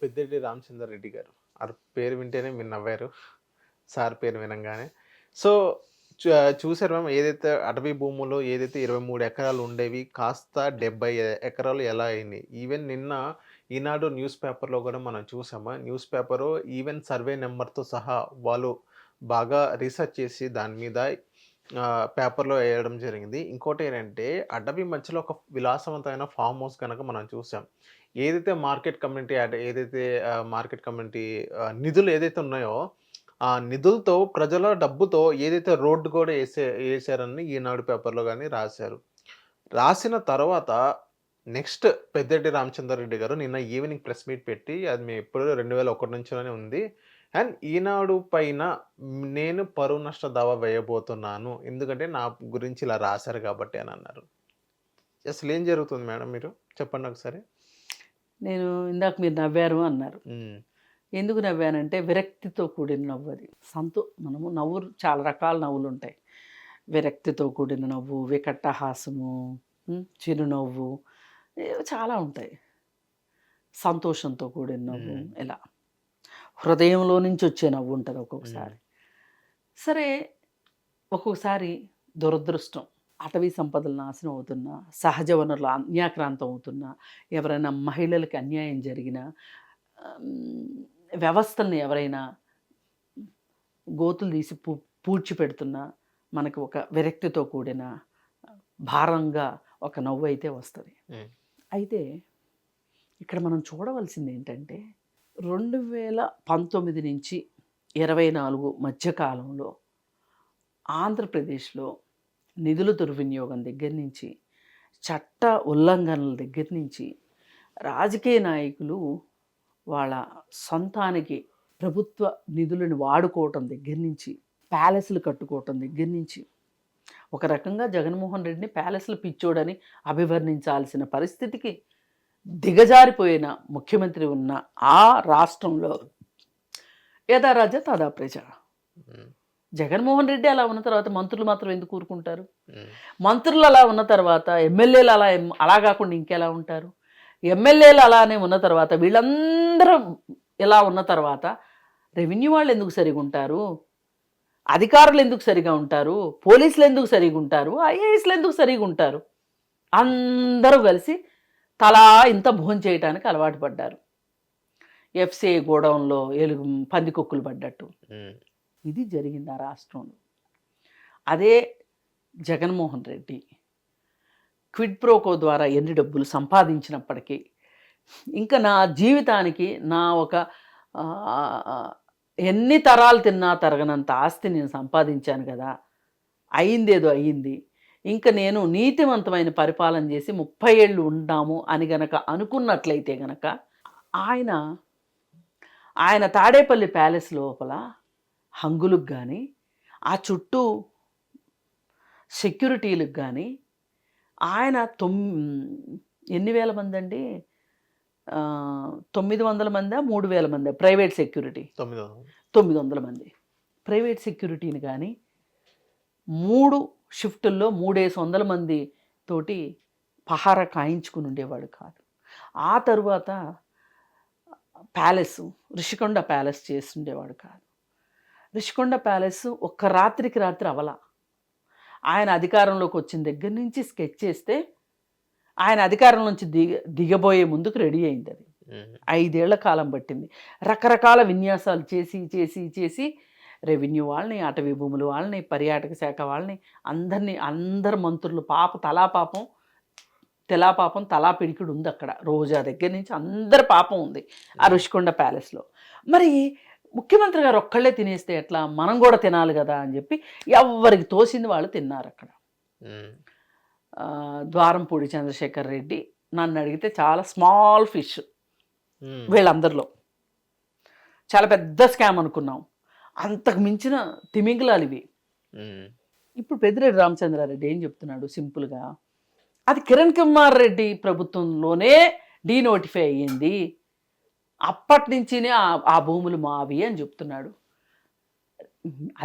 పెద్దిరెడ్డి రామచంద్రారెడ్డి గారు. ఆ పేరు వింటేనే మీరు నవ్వారు. సార్ పేరు వినంగానే. సో, చూసారు మ్యామ్ ఏదైతే అటవీ భూములు ఏదైతే 23 ఎకరాలు ఉండేవి కాస్త 70 ఎకరాలు ఎలా అయినాయి. ఈవెన్ నిన్న ఈనాడు న్యూస్ పేపర్‌లో గూడా మనం చూసామా, న్యూస్ పేపరు ఈవెన్ సర్వే నంబర్‌తో సహా వాళ్ళు బాగా రీసెర్చ్ చేసి దాని మీద పేపర్‌లో ఎయడం జరిగింది. ఇంకోటేంటంటే అటవీ మధ్యలో ఒక విలాసవంతమైన ఫార్మ్ హౌస్ గనక మనం చూసాం. ఏదైతే మార్కెట్ కమ్యూనిటీ ఏదైతే మార్కెట్ కమ్యూనిటీ నిధులు ఏదైతే ఉన్నాయో, ఆ నిధులతో ప్రజల డబ్బుతో ఏదైతే రోడ్డు కూడా ఏసారని ఈనాడు పేపర్‌లో గాని రాసారు. రాసిన తర్వాత నెక్స్ట్ పెద్దిరెడ్డి రామచంద్రారెడ్డి గారు నిన్న ఈవినింగ్ ప్రెస్ మీట్ పెట్టి అది ఎప్పుడు 2001 నుంచిలోనే ఉంది. అండ్ ఈనాడు పైన నేను పరువు నష్ట దావా వేయబోతున్నాను. ఎందుకంటే నా గురించి ఇలా రాసారు కాబట్టి అని అన్నారు. అసలేం జరుగుతుంది మేడం మీరు చెప్పండి ఒకసారి? నేను ఇందాక మీరు నవ్వారు అన్నారు. హ్మ్. ఎందుకు నవ్వానంటే విరక్తితో కూడిన నవ్వు అది. మనము చాలా రకాల నవ్వులుంటాయి. విరక్తితో కూడిన నవ్వు, వికటహాసము, చిరునవ్వు చాలా ఉంటాయి. సంతోషంతో కూడిన నవ్వు ఇలా. హృదయంలో నుంచి వచ్చే నవ్వు ఉంటుంది ఒక్కొక్కసారి. సరే, ఒక్కొక్కసారి దురదృష్టం. అటవీ సంపదలు నాశనం అవుతున్నా, సహజ వనరులు అన్యాక్రాంతం అవుతున్నా, ఎవరైనా మహిళలకి అన్యాయం జరిగినా, వ్యవస్థల్ని ఎవరైనా గోతులు తీసి పూడ్చిపెడుతున్నా మనకు ఒక విరక్తితో కూడిన భారంగా ఒక నవ్వు అయితే వస్తుంది. అయితే ఇక్కడ మనం చూడవలసింది ఏంటంటే 2019 నుంచి 24 మధ్యకాలంలో ఆంధ్రప్రదేశ్లో నిధుల దుర్వినియోగం దగ్గర నుంచి, చట్ట ఉల్లంఘనల దగ్గర నుంచి, రాజకీయ నాయకులు వాళ్ళ సొంతానికి ప్రభుత్వ నిధులను వాడుకోవటం దగ్గర నుంచి, ప్యాలెస్లు కట్టుకోవటం దగ్గర నుంచి, ఒక రకంగా జగన్మోహన్ రెడ్డిని ప్యాలెస్లు పిచ్చోడని అభివర్ణించాల్సిన పరిస్థితికి దిగజారిపోయిన ముఖ్యమంత్రి ఉన్న ఆ రాష్ట్రంలో యథా రాజా తదా ప్రజ. జగన్మోహన్ రెడ్డి అలా ఉన్న తర్వాత మంత్రులు మాత్రం ఎందుకు ఊరుకుంటారు? మంత్రులు అలా ఉన్న తర్వాత ఎమ్మెల్యేలు అలా కాకుండా ఇంకెలా ఉంటారు? ఎమ్మెల్యేలు అలానే ఉన్న తర్వాత వీళ్ళందరూ ఇలా ఉన్న తర్వాత రెవెన్యూ వాళ్ళు ఎందుకు సరిగా ఉంటారు? అధికారులు ఎందుకు సరిగా ఉంటారు? పోలీసులు ఎందుకు సరిగా ఉంటారు? ఐఏఎస్లు ఎందుకు సరిగా ఉంటారు? అందరూ కలిసి తలా ఇంత భోజనం చేయడానికి అలవాటు పడ్డారు. ఎఫ్సిఐ గోడౌన్లో పందికొక్కులు పడ్డట్టు. ఇది జరిగింది ఆ రాష్ట్రంలో. అదే జగన్మోహన్ రెడ్డి క్విడ్ ప్రోకో ద్వారా ఎన్ని డబ్బులు సంపాదించినప్పటికీ, ఇంకా నా జీవితానికి నా ఒక ఎన్ని తరాలు తిన్నా తరగనంత ఆస్తి నేను సంపాదించాను కదా, అయిందేదో అయ్యింది, ఇంకా నేను నీతివంతమైన పరిపాలన చేసి 30 ఏళ్ళు ఉంటాము అని గనక అనుకున్నట్లయితే గనక ఆయన తాడేపల్లి ప్యాలెస్ లోపల హంగులకు కానీ, ఆ చుట్టూ సెక్యూరిటీలకు కానీ ఆయన ఎన్ని వేల మంది అండి, 900 మందా 3000 మందా ప్రైవేట్ సెక్యూరిటీ? 900 మంది ప్రైవేట్ సెక్యూరిటీని కానీ 3 షిఫ్టుల్లో 300 మంది తోటి పహారా కాయించుకుని ఉండేవాడు కాదు. ఆ తరువాత ప్యాలెస్ రిషికొండ ప్యాలెస్ చేస్తుండేవాడు కాదు. రిషికొండ ప్యాలెస్ ఒక్క రాత్రికి రాత్రి అవలా. ఆయన అధికారంలోకి వచ్చిన దగ్గర నుంచి స్కెచ్ చేస్తే ఆయన అధికారం నుంచి దిగబోయే ముందుకు రెడీ అయింది. అది 5 ఏళ్ల కాలం పట్టింది. రకరకాల విన్యాసాలు చేసి చేసి చేసి రెవెన్యూ వాళ్ళని, అటవీ భూములు వాళ్ళని, పర్యాటక శాఖ వాళ్ళని, అందరు మంత్రులు తెలాపాపం తలా పిడికిడు ఉంది అక్కడ. రోజా దగ్గర నుంచి అందరి పాపం ఉంది ఆ రుషికొండ ప్యాలెస్లో. మరి ముఖ్యమంత్రి గారు ఒక్కళ్ళే తినేస్తే ఎట్లా, మనం కూడా తినాలి కదా అని చెప్పి ఎవరికి తోసింది వాళ్ళు తిన్నారు అక్కడ. ద్వారంపూడి చంద్రశేఖర్ రెడ్డి నన్ను అడిగితే చాలా స్మాల్ ఫిష్ వీళ్ళందరిలో. చాలా పెద్ద స్కామ్ అనుకున్నాం, అంతకు మించిన తిమింగలాలు ఇవి. ఇప్పుడు పెద్దిరెడ్డి రామచంద్రారెడ్డి ఏం చెప్తున్నాడు సింపుల్గా, అది కిరణ్ కుమార్ రెడ్డి ప్రభుత్వంలోనే డీనోటిఫై అయ్యింది, అప్పటి నుంచినే ఆ భూములు మావి అని చెప్తున్నాడు.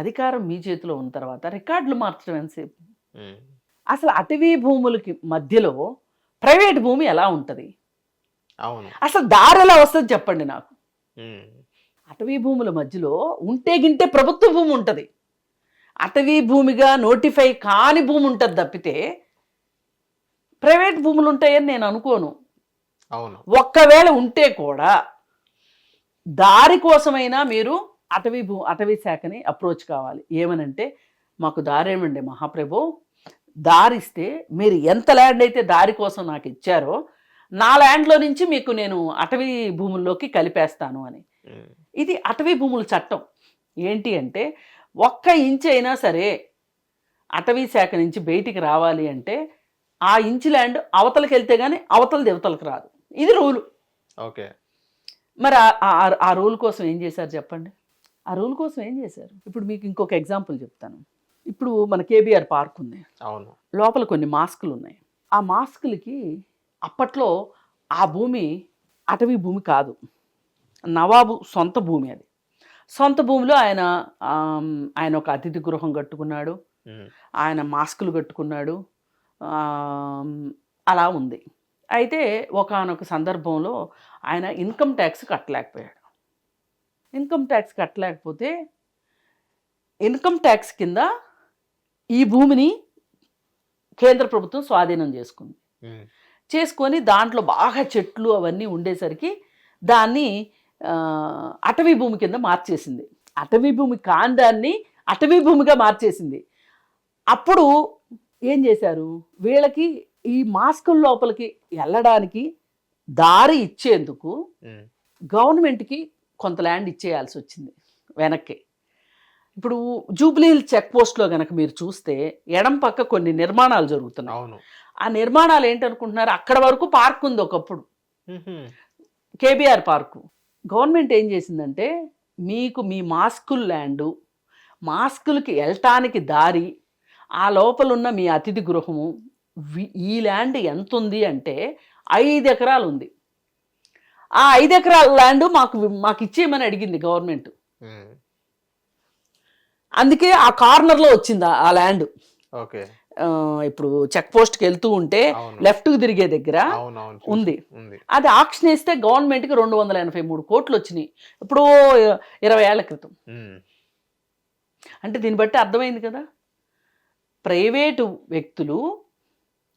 అధికారం మీ చేతిలో ఉన్న తర్వాత రికార్డులు మార్చడం ఎంతసేపు? అసలు అటవీ భూములకి మధ్యలో ప్రైవేట్ భూమి ఎలా ఉంటుంది? అవును. అసలు దారి ఎలా వస్తుంది చెప్పండి నాకు. ఉమ్. అటవీ భూముల మధ్యలో ఉంటే గింటే ప్రభుత్వ భూమి ఉంటుంది, అటవీ భూమిగా నోటిఫై కాని భూమి ఉంటుంది తప్పితే ప్రైవేట్ భూములు ఉంటాయని నేను అనుకోను. అవును. ఒక్కవేళ ఉంటే కూడా దారి కోసమైనా మీరు అటవీ శాఖని అప్రోచ్ కావాలి. ఏమనంటే మాకు దారేమండి మహాప్రభు, దారిస్తే మీరు ఎంత ల్యాండ్ అయితే దారి కోసం నాకు ఇచ్చారో నా ల్యాండ్లో నుంచి మీకు నేను అటవీ భూముల్లోకి కలిపేస్తాను అని. ఉమ్. ఇది అటవీ భూముల చట్టం. ఏంటి అంటే 1 ఇంచ్ అయినా సరే అటవీ శాఖ నుంచి బయటికి రావాలి అంటే ఆ ఇంచ్ ల్యాండ్ అవతలకి వెళ్తే కానీ అవతల దేవతలకు రాదు. ఇది రూలు. ఓకే. మరి ఆ రూల్ కోసం ఏం చేశారు చెప్పండి? ఆ రూల్ కోసం ఏం చేశారు? ఇప్పుడు మీకు ఇంకొక ఎగ్జాంపుల్ చెప్తాను. ఇప్పుడు మన కేబీఆర్ పార్క్ ఉంది, అవును. లోపల కొన్ని మాస్కులు ఉన్నాయి. ఆ మాస్కులకి అప్పట్లో ఆ భూమి అటవీ భూమి కాదు, నవాబు సొంత భూమి. అది సొంత భూమిలో ఆయన ఒక అతిథి గృహం కట్టుకున్నాడు, ఉమ్. ఆయన మాస్కులు కట్టుకున్నాడు, అలా ఉంది. అయితే ఒకానొక సందర్భంలో ఆయన ఇన్కమ్ ట్యాక్స్ కట్టలేకపోయాడు. ఇన్కమ్ ట్యాక్స్ కట్టలేకపోతే ఇన్కమ్ ట్యాక్స్ కింద ఈ భూమిని కేంద్ర ప్రభుత్వం స్వాధీనం చేసుకుంది. ఉమ్. చేసుకొని దాంట్లో బాగా చెట్లు అవన్నీ ఉండేసరికి దాన్ని అటవీ భూమి కింద మార్చేసింది. అటవీ భూమి కాని దాన్ని అటవీ భూమిగా మార్చేసింది. అప్పుడు ఏం చేశారు, వీళ్ళకి ఈ మాస్కుల లోపలికి వెళ్ళడానికి దారి ఇచ్చేందుకు ఉమ్. గవర్నమెంట్కి కొంత ల్యాండ్ ఇచ్చేయాల్సి వచ్చింది వెనక్కి. ఇప్పుడు జూబ్లీ హిల్స్ చెక్ పోస్ట్లో కనుక మీరు చూస్తే ఎడం పక్క కొన్ని నిర్మాణాలు జరుగుతున్నాయి. అవును. ఆ నిర్మాణాలు ఏంటనుకుంటున్నారు, అక్కడ వరకు పార్క్ ఉంది ఒకప్పుడు, ఉహుం. KBR park. గవర్నమెంట్ ఏం చేసిందంటే మీకు మీ మాస్కుల్ ల్యాండు, మాస్కులకి వెళ్ళటానికి దారి, ఆ లోపల ఉన్న మీ అతిథి గృహము, ఈ ల్యాండ్ ఎంత ఉంది అంటే 5 ఎకరాలు ఉంది. ఆ 5 ఎకరాల ల్యాండ్ మాకు ఇచ్చేయమని అడిగింది గవర్నమెంట్. ఉమ్. అందుకే ఆ కార్నర్లో వచ్చింది ఆ ల్యాండ్. ఓకే. ఇప్పుడు చెక్ పోస్ట్కి వెళ్తూ ఉంటే అవును. లెఫ్ట్కి తిరిగే దగ్గర అవునవును. ఉంది. ఉంది. అది ఆక్షన్ వేస్తే గవర్నమెంట్కి 283 కోట్లు వచ్చినాయి, ఇప్పుడు 20 ఏళ్ల క్రితం. ఉమ్. అంటే దీన్ని బట్టి అర్థమైంది కదా, ప్రైవేటు వ్యక్తులు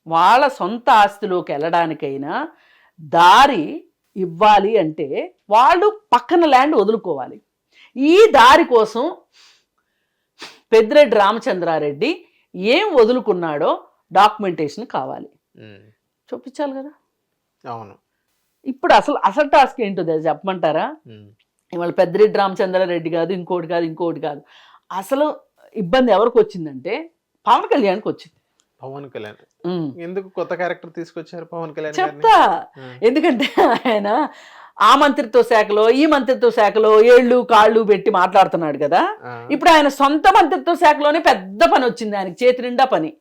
వాళ్ళ సొంత ఆస్తిలోకి వెళ్ళడానికైనా దారి ఇవ్వాలి అంటే వాళ్ళు పక్కన ల్యాండ్ వదులుకోవాలి. ఈ దారి కోసం పెద్దిరెడ్డి రామచంద్రారెడ్డి ఏం వదులుకున్నాడో డాక్యుమెంటేషన్ కావాలి, ఉమ్. చూపించాలి కదా. అవును. ఇప్పుడు అసలు టాస్క్ ఏంటో చెప్పమంటారా? ఉమ్. ఇవాళ పెద్దిరెడ్డి రామచంద్రారెడ్డి కాదు, ఇంకోటి కాదు. అసలు ఇబ్బంది ఎవరికి వచ్చిందంటే పవన్ కళ్యాణ్కి వచ్చింది. పవన్ కళ్యాణ్ ఎందుకు కొత్త క్యారెక్టర్ తీసుకొచ్చారు పవన్ కళ్యాణ్ చెప్తా. ఎందుకంటే ఆయన ఆ మంత్రిత్వ శాఖలో ఈ మంత్రిత్వ శాఖలో ఏళ్ళు కాళ్ళు పెట్టి మాట్లాడుతున్నాడు కదా. ఇప్పుడు ఆయన సొంత మంత్రిత్వ శాఖలోనే పెద్ద పని వచ్చింది ఆయనకి, చేతి నిండా పని.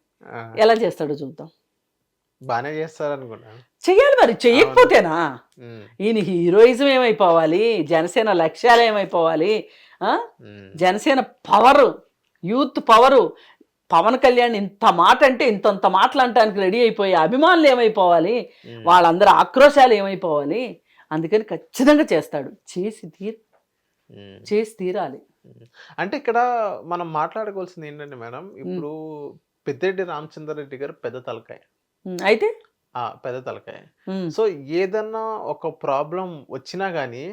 ఎలా చేస్తాడో చూద్దాం. బానే చేస్తారనుకుంటా. చెయ్యాలి మరి, చెయ్యకపోతేనా ఈయన హీరోయిజం ఏమైపోవాలి, జనసేన లక్ష్యాలు ఏమైపోవాలి, Janasena power, youth power, Pawan Kalyan ఇంత మాట అంటే ఇంతంత మాటలు అంటానికి రెడీ అయిపోయి అభిమానులు ఏమైపోవాలి, వాళ్ళందరూ ఆక్రోశాలు ఏమైపోవాలి. అందుకని ఖచ్చితంగా చేస్తాడు, చేసి తీరాలి. అంటే ఇక్కడ మనం మాట్లాడుకోవాల్సింది ఏంటంటే మేడం, ఇప్పుడు పెద్దిరెడ్డి రామచంద్రారెడ్డి గారు పెద్ద తలకాయ అయితే పెద్ద తలకాయ. సో ఏదన్నా ఒక ప్రాబ్లం వచ్చినా గానీ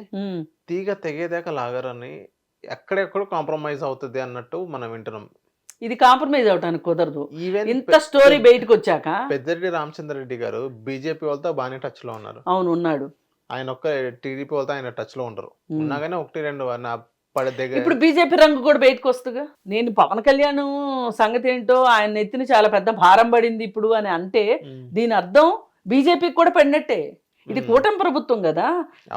తీగ తెగేదాకా లాగరని ఎక్కడెక్కడ కాంప్రమైజ్ అవుతుంది అన్నట్టు మనం వింటున్నాం. ఇది కాంప్రమైజ్ అవడానికి కుదరదు. ఈవెన్ ఇంత స్టోరీ బయటకు వచ్చాక పెద్దిరెడ్డి రామచంద్రారెడ్డి గారు బీజేపీ వాళ్ళతో బాగానే టచ్ లో ఉన్నారు. అవును, ఉన్నాడు. ఆయన ఒక్క టీడీపీ వాళ్ళతో ఆయన టచ్ లో ఉండరు. ఉన్నాగానే 1-2 ఇప్పుడు బీజేపీ రంగు కూడా బయటకు వస్తుందిగా. నేను పవన్ కళ్యాణ్ సంగతి ఏంటో ఆయన ఎత్తిన చాలా పెద్ద భారం పడింది ఇప్పుడు అని అంటే దీని అర్థం బీజేపీకి కూడా పడినట్టే. ఇది కూటమి ప్రభుత్వం కదా.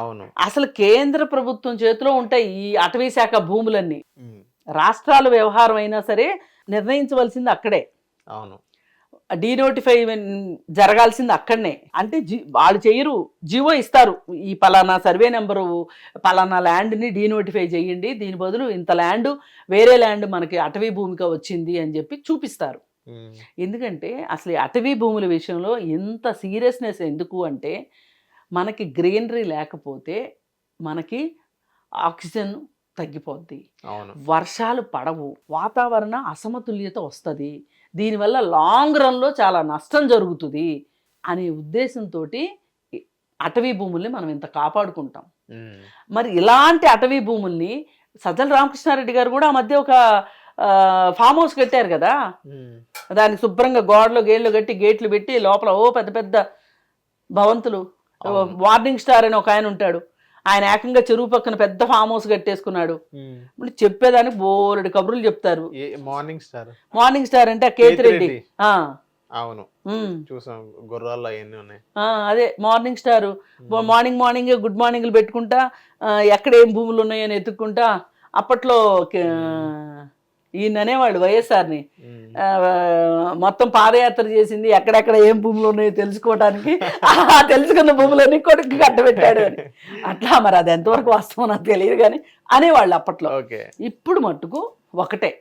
అవును. అసలు కేంద్ర ప్రభుత్వం చేతిలో ఉంటాయి ఈ అటవీ శాఖ భూములన్నీ. రాష్ట్రాల వ్యవహారం అయినా సరే నిర్ణయించవలసింది అక్కడే. అవును. డీనోటిఫై జరగాల్సింది అక్కడనే. అంటే వాళ్ళు చేయరు, జీవో ఇస్తారు, ఈ పలానా సర్వే నెంబరు పలానా ల్యాండ్ని డీనోటిఫై చేయండి, దీని బదులు ఇంత ల్యాండ్ వేరే ల్యాండ్ మనకి అటవీ భూమిగా వచ్చింది అని చెప్పి చూపిస్తారు. ఎందుకంటే అసలు అటవీ భూముల విషయంలో ఇంత సీరియస్నెస్ ఎందుకు అంటే మనకి గ్రీనరీ లేకపోతే మనకి ఆక్సిజన్ తగ్గిపోద్ది, అవును. వర్షాలు పడవు, వాతావరణ అసమతుల్యత వస్తుంది, దీనివల్ల లాంగ్ రన్లో చాలా నష్టం జరుగుతుంది అనే ఉద్దేశంతో అటవీ భూముల్ని మనం ఇంత కాపాడుకుంటాం. మరి ఇలాంటి అటవీ భూముల్ని సజ్జల రామకృష్ణారెడ్డి గారు కూడా ఆ మధ్య ఒక ఫామ్ హౌస్ కట్టారు కదా, దానికి శుభ్రంగా గోడలు గేట్లు కట్టి గేట్లు పెట్టి లోపల పెద్ద పెద్ద భవంతులు. మార్నింగ్ స్టార్ అని ఒక ఆయన ఉంటాడు, ఆయన ఏకంగా చెరువు పక్కన పెద్ద ఫామ్ హౌస్ కట్టేసుకున్నాడు. చెప్పేదానికి బోలెడు కబుర్లు చెప్తారు. మార్నింగ్ స్టార్ అంటే కేతిరెడ్డి. అవును, చూసాం, గుర్రాల్లో అవన్నీ ఉన్నాయి. అదే మార్నింగ్ స్టార్. మార్నింగ్ గుడ్ మార్నింగ్లు పెట్టుకుంటా, ఎక్కడ ఏం భూములు ఉన్నాయని ఎత్తుక్కుంటా. అప్పట్లో ఈయన అనేవాళ్ళు వైఎస్ఆర్ని మొత్తం పాదయాత్ర చేసింది, ఎక్కడెక్కడ ఏం భూములు ఉన్నాయో తెలుసుకోవడానికి, తెలుసుకున్న భూములన్నీ కొడుకు కట్టబెట్టాడు అని. అట్లా మరి అది ఎంతవరకు వాస్తవం నాకు తెలియదు కానీ అనేవాళ్ళు అప్పట్లో. ఇప్పుడు మట్టుకు ఒకటే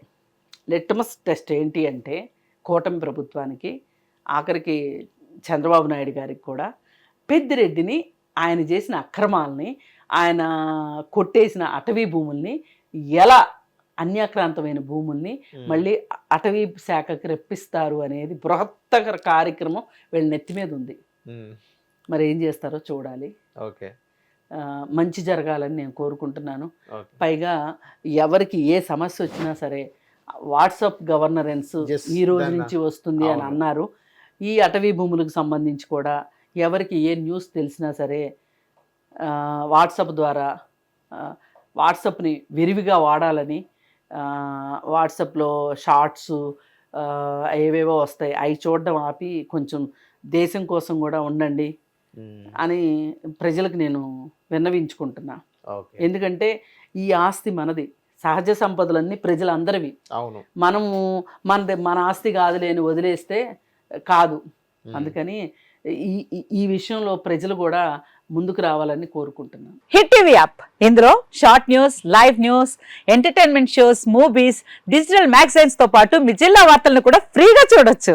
లిట్మస్ టెస్ట్ ఏంటి అంటే, కూటమి ప్రభుత్వానికి, ఆఖరికి చంద్రబాబు నాయుడు గారికి కూడా పెద్దిరెడ్డిని, ఆయన చేసిన అక్రమాలని, ఆయన కొట్టేసిన అటవీ భూముల్ని, ఎలా అన్యాక్రాంతమైన భూముల్ని మళ్ళీ అటవీ శాఖకి రెప్పిస్తారు అనేది బృహత్తర కార్యక్రమం వీళ్ళ నెత్తి మీద ఉంది. మరి ఏం చేస్తారో చూడాలి. మంచి జరగాలని నేను కోరుకుంటున్నాను. పైగా ఎవరికి ఏ సమస్య వచ్చినా సరే వాట్సాప్ గవర్నరెన్స్ ఈ రోజు నుంచి వస్తుంది అని అన్నారు. ఈ అటవీ భూములకు సంబంధించి కూడా ఎవరికి ఏ న్యూస్ తెలిసినా సరే వాట్సాప్ ద్వారా, వాట్సాప్ని విరివిగా వాడాలని, వాట్సాప్లో షార్ట్స్ ఏవేవో వస్తాయి, అవి చూడడం ఆపి కొంచెం దేశం కోసం కూడా ఉండండి అని ప్రజలకు నేను విన్నవించుకుంటున్నా. ఎందుకంటే ఈ ఆస్తి మనది, సహజ సంపదలన్నీ ప్రజలందరివి. మనము మన ఆస్తి కాదులే అని వదిలేస్తే కాదు. అందుకని ఈ విషయంలో ప్రజలు కూడా ముందుకు రావాలని కోరుకుంటున్నాను. హిట్ టీవీ యాప్, ఇందులో short news, live news, entertainment shows, movies, digital magazines తో పాటు మీ జిల్లా వార్తలను కూడా ఫ్రీగా చూడొచ్చు.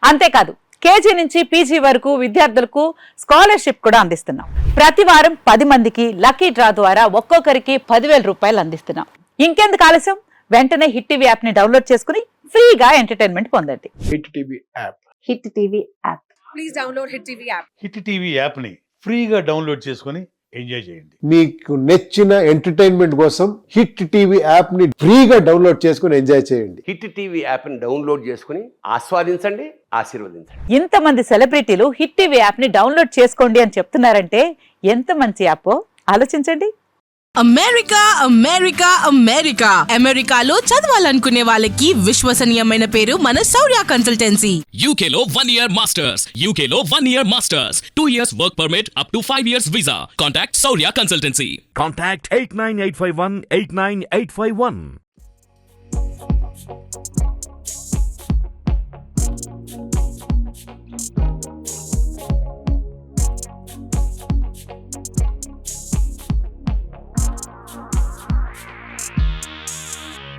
అంతేకాదు కేజీ నుంచి పీజీ వరకు విద్యార్థులకు స్కాలర్షిప్ కూడా అందిస్తున్నాం. ప్రతి వారం 10 మందికి లక్కీ డ్రా ద్వారా ఒక్కొక్కరికి 10,000 రూపాయలు అందిస్తున్నాం. ఇంకెందుకు ఆలస్యం, వెంటనే హిట్ టీవీ యాప్ ని డౌన్లోడ్ చేసుకుని ఫ్రీగా ఎంటర్టైన్మెంట్ పొందండి. Hit TV app. Hit TV app. Please download hit TV app. Hit TV app ని ఫ్రీగా డౌన్లోడ్ చేసుకుని ఎంజాయ్ చేయండి. మీకు నచ్చిన ఎంటర్టైన్మెంట్ కోసం హిట్ టీవీ యాప్ ని ఫ్రీగా డౌన్లోడ్ చేసుకుని ఎంజాయ్ చేయండి. హిట్ టీవీ యాప్ ని డౌన్లోడ్ చేసుకుని ఆస్వాదించండి, ఆశీర్వదించండి. ఇంతమంది సెలబ్రిటీలు హిట్ టీవీ యాప్ ని డౌన్లోడ్ చేసుకోండి అని చెప్తున్నారంటే ఎంత మంచి యాప్ ఆలోచించండి. అమెరికా అమెరికా అమెరికా అమెరికాలో చదవాలనుకునే వాళ్ళకి విశ్వసనీయమైన పేరు మన శౌర్య కన్సల్టెన్సీ. UK లో 1 year masters, UK లో 1 year masters, 2 years work permit up to 5 years visa. Contact Saurya Consultancy. Contact 89851 89851.